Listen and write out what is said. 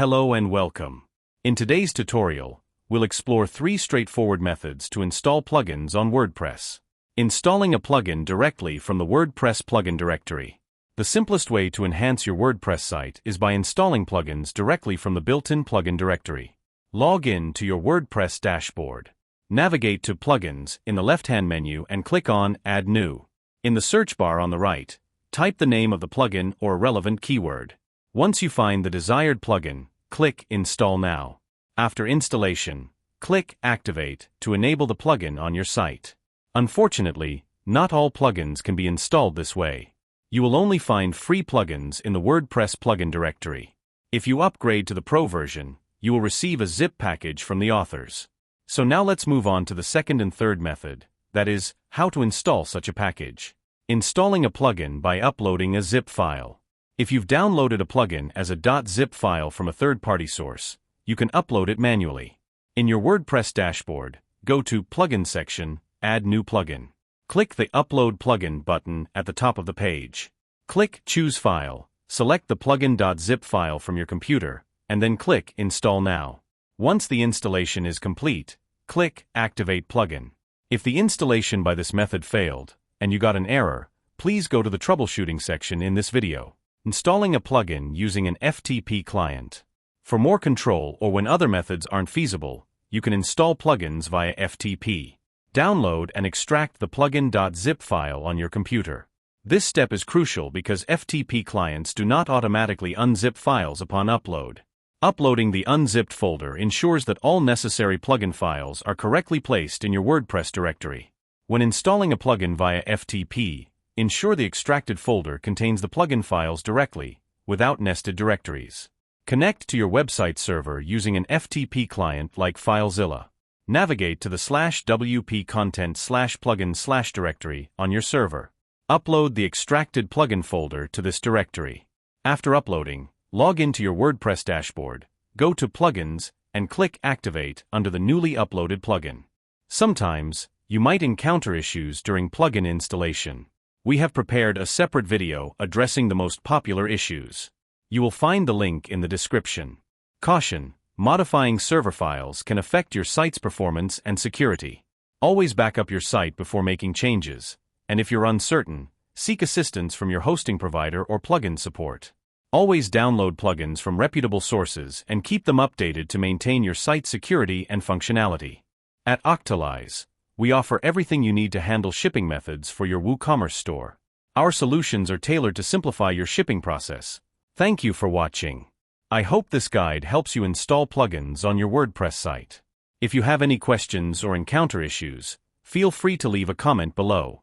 Hello and welcome. In today's tutorial, we'll explore 3 straightforward methods to install plugins on WordPress. Installing a plugin directly from the WordPress Plugin directory. The simplest way to enhance your WordPress site is by installing plugins directly from the built-in plugin directory. Log in to your WordPress dashboard. Navigate to Plugins in the left-hand menu and click on Add New. In the search bar on the right, type the name of the plugin or a relevant keyword. Once you find the desired plugin, click Install Now. After installation, click Activate to enable the plugin on your site. Unfortunately, not all plugins can be installed this way. You will only find free plugins in the WordPress plugin directory. If you upgrade to the Pro version, you will receive a zip package from the authors. So now let's move on to the second and third method, that is, how to install such a package. Installing a plugin by uploading a zip file. If you've downloaded a plugin as a .zip file from a third-party source, you can upload it manually. In your WordPress dashboard, go to Plugin section, Add New Plugin. Click the Upload Plugin button at the top of the page. Click Choose File, select the plugin.zip file from your computer, and then click Install Now. Once the installation is complete, click Activate Plugin. If the installation by this method failed, and you got an error, please go to the troubleshooting section in this video. Installing a plugin using an FTP client. For more control or when other methods aren't feasible, you can install plugins via FTP. Download and extract the plugin.zip file on your computer. This step is crucial because FTP clients do not automatically unzip files upon upload. Uploading the unzipped folder ensures that all necessary plugin files are correctly placed in your WordPress directory. When installing a plugin via FTP, ensure the extracted folder contains the plugin files directly, without nested directories. Connect to your website server using an FTP client like FileZilla. Navigate to the /wp content /plugin directory on your server. Upload the extracted plugin folder to this directory. After uploading, log into your WordPress dashboard, go to Plugins, and click Activate under the newly uploaded plugin. Sometimes, you might encounter issues during plugin installation. We have prepared a separate video addressing the most popular issues. You will find the link in the description. Caution: modifying server files can affect your site's performance and security. Always back up your site before making changes, and if you're uncertain, seek assistance from your hosting provider or plugin support. Always download plugins from reputable sources and keep them updated to maintain your site's security and functionality. At Octalize, we offer everything you need to handle shipping methods for your WooCommerce store. Our solutions are tailored to simplify your shipping process. Thank you for watching. I hope this guide helps you install plugins on your WordPress site. If you have any questions or encounter issues, feel free to leave a comment below.